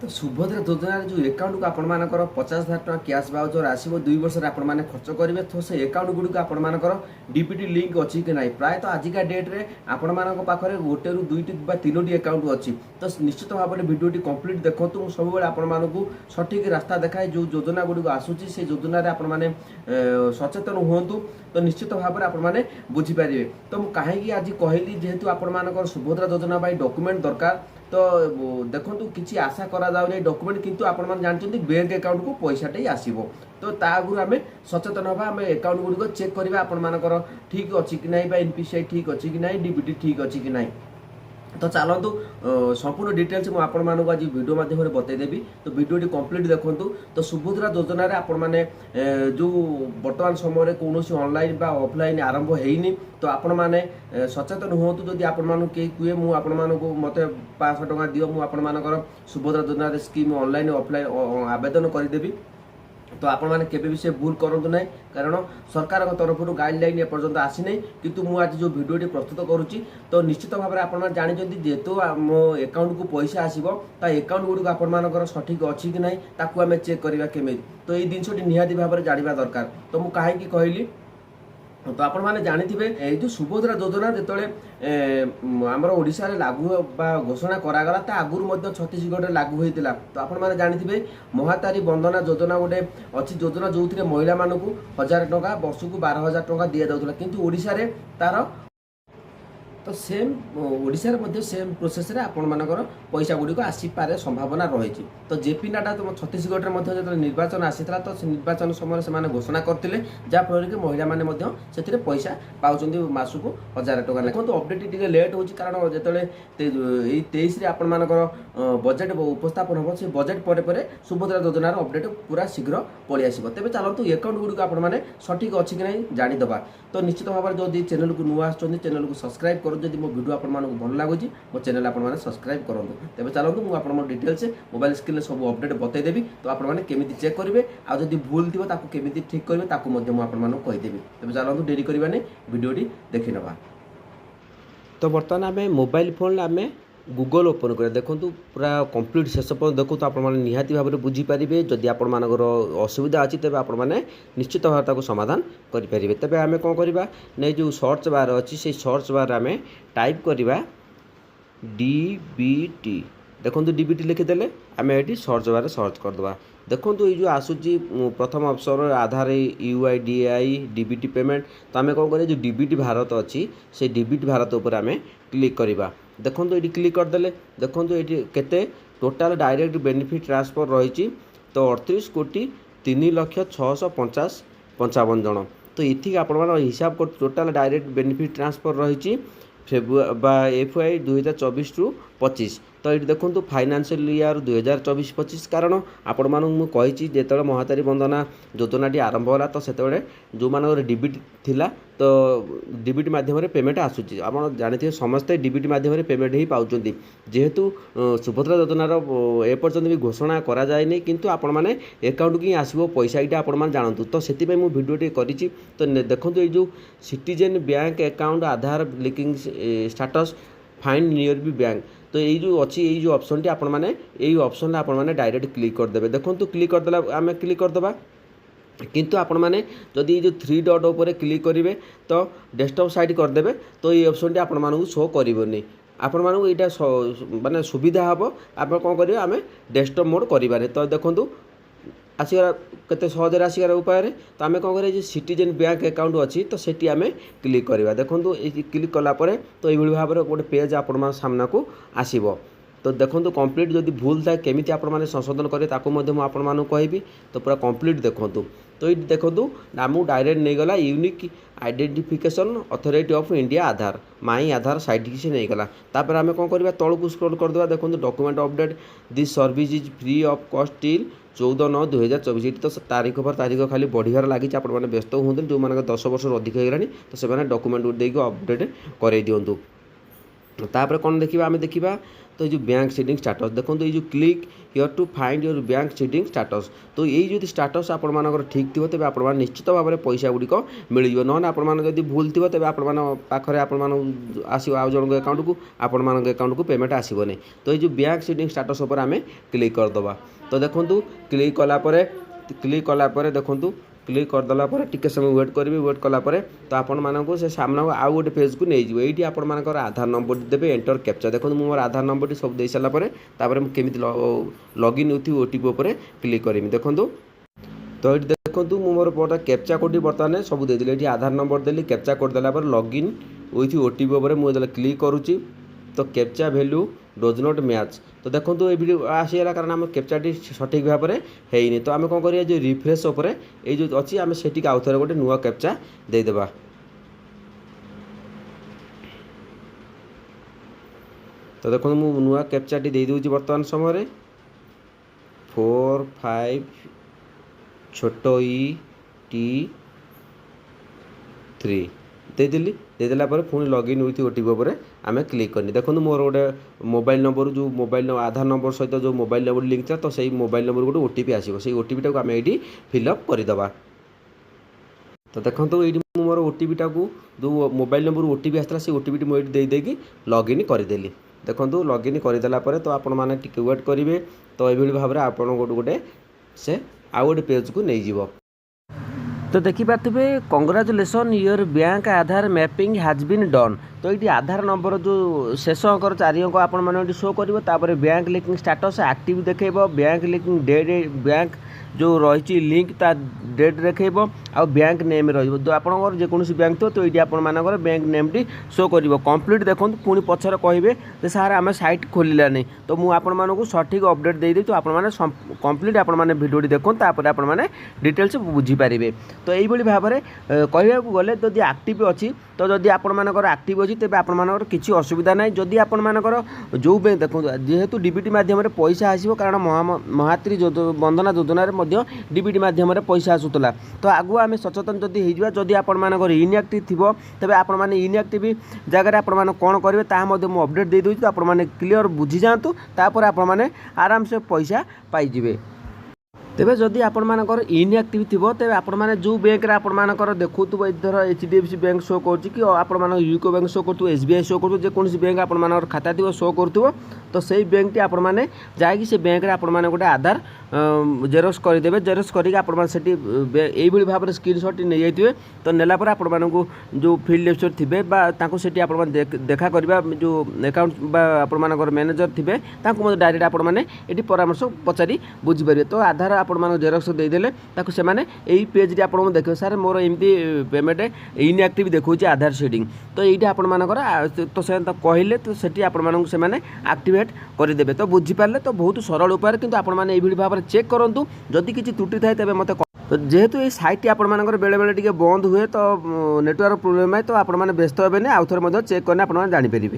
तो सुभद्रा योजन जो एकाउंट को आपण 50,000 टका कैश बाउचर आसो 2 वर्ष आपने खर्च करेंगे तो से एकाउंट गुड़ी आपर डीपीटी लिंक अच्छी कि ना प्रायतः आजिका डेट्रे आपण पाखे गोटे रु दुईटी तीनोटी एकाउंट अच्छी तो निश्चित भाव में भिडियोटी कंप्लीट देखो मुझे सब आपको सठिक रास्ता देखाए जो योजना गुड़ी आसूसी से योजन आपने सचेतन हूँ तो निश्चित भाव में आपने बुझीपारे तो मुझे कहीं आज कहली जेहेतु आपर सुभद्रा योजना डॉक्यूमेंट दरकार तो देखो किसी आशा करा डॉक्यूमेंट किंतु आपण जानते बैंक अकाउंट को पैसाटे आसो तो आगु आम सचेतन हाँ आम अकाउंट गुड़िक चेक करवा आपर ठीक अच्छी कि ना एनपीसीआई ठीक अच्छी कि ना डीबीटी ठीक अच्छी कि ना तो चलतु संपूर्ण डिटेल्स मुझे आपको आज वीडियो माध्यम बतईदेवी तो वीडियो कंप्लीट देखूँ तो सुभद्रा योजन आपण मैंने जो बर्तमान समय कौन ऑनलाइन बा ऑफलाइन आरंभ होनी तो आपण मैंने सचेतन हूँ जदि आपण कहे मुझे आपण मत 500 टका दियो मुझे सुभद्रा योजन स्कीम ऑनलाइन ऑफलाइन आवेदन करदेवी तो आपण मैंने केबे भी से भूल करंतु नहीं कारण सरकार तरफ गाइडलाइन एपर्यंत आसी नहीं किंतु मु आज जो वीडियो प्रस्तुत करुच्ची तो निश्चित भाव में आपण जानते जेहेतु मो अकाउंट को पैसा आसो अकाउंट गुड़िक आपर सठिक अच्छी कि ना आम चेक करवा केमी तो ये जिनटी निहाती भाव में जानवा दरकार तो मुझे कहीं कहली तो आपण मैंने जानी जो सुभद्रा योजना जो आमर ओडिशा रे लागू बा घोषणा करागला ता आगुरी छत्तीसगढ़ में लागू होता तो आपण मैंने जानी महातारी बंदना योजना गोटे अच्छी योजना जो थे महिला मानक 1000 टका वर्ष को 12,000 टका दि जाऊला किंतु ओडिशा रे तार तो सेम ओडिशा रे सेम प्रोसेस रे आपण मानकर पैसा गुड़िक आसीपारे संभावना रही तो जेपी नाडा तो छत्तीसगढ़ में जो निर्वाचन आसीला तो निर्वाचन समय से घोषणा करते जहाँफल कि महिला मैंने पैसा पाँच मासक 1000 टका देखो तो अपडेट टी लेट हो कारण जो 23 आपण बजेट उपस्थापन हम से बजेट पर सुभद्रा योजनार अपडेट पूरा शीघ्र पलि आस तेज चलतु अकाउंट गुड़िक आपने सठिक अच्छी कि नहीं जानीदे तो निश्चित भाव में जो चैनल को नुआ चैनल को सब्सक्राइब करूँ जब मो वीडियो आपको भल लगुच मो चैनल आपने सब्सक्राइब करूँ तेज चलतु मुझे डिटेल्स मोबाइल स्क्रीन सब अपडेट बतईदेवी तो आपने केमी चेक करेंगे आदि भूल थी केमी ठीक करेंगे आपको कहीदेवी तेज चलतु डेरी करवानी वीडियोटी देखी नवा तो बर्तमान आम मोबाइल फोन आम गूगल ओपन कर देखूँ पूरा कंप्लीट शेष पर्यटन देखो तो आपने निहाती भाव में बुझीपारे जदि आपर असुविधा अच्छी तेज आपने निश्चित भाव समाधान करेंगे तेज आम कौन करवा नहीं जो सर्च बार अच्छी से सर्च बार आम टाइप करवा डीबीटी देखो डीबीटी लिखिदेले आम ये सर्च बार सर्च करदे देखो ये जो आसूची प्रथम ऑप्शन आधार यूआईडीआई डीबीटी पेमेंट तो आम कौन कर जो डीबीटी भारत अच्छी से डीबीटी भारत उपर आम क्लिक करवा देखो ये क्लिक करदे देखो ये केते टोटाल डायरेक्ट बेनिफिट ट्रांसफर रही तो 38,03,655 जन तो ये आप हिसाब कर टोटाल डायरेक्ट बेनिफिट ट्रांसफर रही FY 2024 टू 25 तो ये देखो फाइनान्शियल ईयर 2024-25 कारण आपण मानक मुझे जो महातारी बंदना योजनाटी आरंभ होला तो से जो मान डीबीटी थिला तो डीबीटी माध्यम पेमेंट आसूची आप जानते समस्ते डीबीटी माध्यम पेमेंट ही पाँच जेहेतु सुभद्रा योजनार एपर्यंत भी घोषणा करा जाए किंतु आपण मैंने अकाउंट की आसो पैसा यहाँ आपण जानतु तो से भिडियोटी करी तो देखो ये जो citizen bank account Aadhaar linking status find near by bank तो ये जो अच्छी ये जो ऑप्शन टी आपण मैंने यही ऑप्शन आपण मैंने डायरेक्ट क्लिक करदे देखो क्लिक करदेला आम क्लिक करदे किंतु आपण मैंने जदि ये जो 3 डॉट उपर क्लिक करेंगे तो डेस्कटॉप साइड करदे तो ये ऑप्शन टी आपण मानू शो करनी आपण मानू यहाँ माने सुविधा हम आप कौन करेंगे आम डेस्कटॉप मोड करें तो देखूँ आसगार केते सहजरे आसगार उपाय तो आम कौन करें सिटीजन बैंक अकाउंट अच्छी तो सेठी आम क्लिक करवा देखो ये क्लिक कलापर तो ये भाव में गोटे पेज आपण सामना को आसब तो देखो कंप्लीट जदि भूल थाए केमी आपने संशोधन करें आपको कहि तो पूरा कंप्लीट देखूँ तो ये देखो आमको डायरेक्ट नहीं गला unique identification authority of India Aadhaar my Aadhaar site की से नहीं गला तापर आम कौन करवा तौक स्क्रॉल करदे देखो document update this service is free of cost till 14/9/2024 ये तो तारीख पर तारीख खाली बढ़ियार लगी आप व्यस्त हूँ जो मैंने 10 वर्ष अधिक होगा तो से डॉक्यूमेंट देके अपडेट कर दिंतु तापर कौन देखा आम देखा तो ये बैंक सीडिंग स्टाटस देखो ये जो click here to find your bank seeding status तो यही जो स्टाटस आपर ठीक थी तेज आप निश्चित भाव में पैसा गुड़िक मिल ना आपड़ी भूल थी तेज आपे आसो आउ जन अकाउंट को आपण अकाउंट को पेमेंट आसो नहीं तो ये बैंक सीडिंग स्टाटस उपर आम क्लिक करदे तो देखूँ क्लिक कलापर देखूँ क्लिक करदेला टिके समय वेट करी वेट कलापर तो आपण मानक से सामना आउ गोटे पेज को नहीं जाए ये आपर आधार नंबर देवे एंटर कैप्चा देखो मोर आधार नंबर सब दे सारापर केमी लॉगिन होती ओटीपी उपर क्लिक करी देखूँ तो ये देखूँ मोर पटा कैप्चा कोड बर्तमान सब देदेली ये आधार नंबर देली कैप्चा कोड देला लॉगिन विथ ओटीपी उपर मुझे क्लिक करुच्ची तो captcha value does not match तो देखो ये वीडियो आसीगला कारण आम कैप्चाटी सठिक भाव में है तो आम कौन करिया जो रिफ्रेश उपर ये जो अच्छी आम से आउ थे गोटे नुआ कैप्चा देदेबा तो देखो मु नुआ कैप्चाटी दे दूची वर्तमान समय 4 5 छोट ई T 3 देदेला पुणी लॉगिन विथ ओटीपी उपर आम क्लिक करनी देखो मोर गोटे मोबाइल नंबर जो मोबाइल आधार नंबर सहित जो मोबाइल नंबर लिंक था तो सही मोबाइल नंबर गोटे ओटीपी आसो से ओटीपी आम ये फिलअप करदे तो देखो ये मोर ओटीपी जो मोबाइल नंबर ओटीपी आसला से ओटीपी मुझे देदेकी लॉगिन करदेली देखो लॉगिन करदेला तो आपण मैंने टिके वेट करेंगे तो ये भाव में आप गोटे से आउ गोटे पेज को नहीं जीव तो देखिपे congratulation your bank Aadhaar mapping has been done तो ये आधार नंबर जो शेष अंकर 4 अंक आप शो कर बैंक लिंकिंग स्टाटस एक्टिव देखेब बैंक लिंकिंग डेट बैंक जो रही लिंक ता डेट देखेब आ बैंक नेम रही आपंकर जेकोसी बैंक थो तो ये आपर बैंक नेम टी शो कर कंप्लीट देखो पुणी पचर कहे सार आम सैट खोलानी तो मुझे सठिक अपडेट देदेवी तो आपने कंप्लीट आपने भिडियो देखो आपने डिटेल्स बुझीपारे तो यही भाव में कहवाक गले जदि एक्टिव अच्छी तो जदि आपर एक्टिव अच्छी तेज आपर किसी असुविधा ना जदि आपर जो बैंक देखो जेहेतु डीबीटी मध्यम पैसा आसो कारण महात्री बंधना योजन डीबीटी मध्यम पैसा आसूला तो आगु आम सचेतन जदि जदि आपर इनएक्टिव थी तेज आपने इनएक्टिव जगह आप कौन करेंगे मुझे मुझे अपडेट दे दूँ तो आपने क्लीयर बुझी जातु तापर आपने आराम से पैसा पाइबे तेज जदि आपर इनएक्टिव थी तेज आपने जो बैंक आपर देखो इधर HDFC बैंक शो कर आप यूको बैंक शो कर SBI शो कर जेकोसी बैंक आप खाता थी शो कर तो सही बैंक टी आपने जाकि से बैंक आपने गोटे आधार जेरोक्स करदे जेरोक्स करके यही भाव में स्क्रीनशॉट नहीं जाइए तो नेलापर आपको जो फील्ड अफिसर थे आप देखा करवा जो अकाउंट आपर मैनेजर थे डायरेक्ट आपने ये परामर्श पचारि बुझीपारे तो आधार आप जेरोक्स देदेले से यही पेज आपको देखिए सार मोर एमती पेमेंट इनएक्टिव देखो आधार शेडिंग तो ये आपर तो से कहले तो से आक्टिवेट करदे तो बुझीपारे तो बहुत सरल उपाय किंतु आपने ये भाव में चेक करूँ जदि किसी त्रुटि थाए तेज मत तो जेहेतु ये साइट आपर बेले बेले बंद हुए तो नेटवर्क प्रोब्लेम है तो आपने व्यस्त हे आउ थे चेक करने आप जानीपर।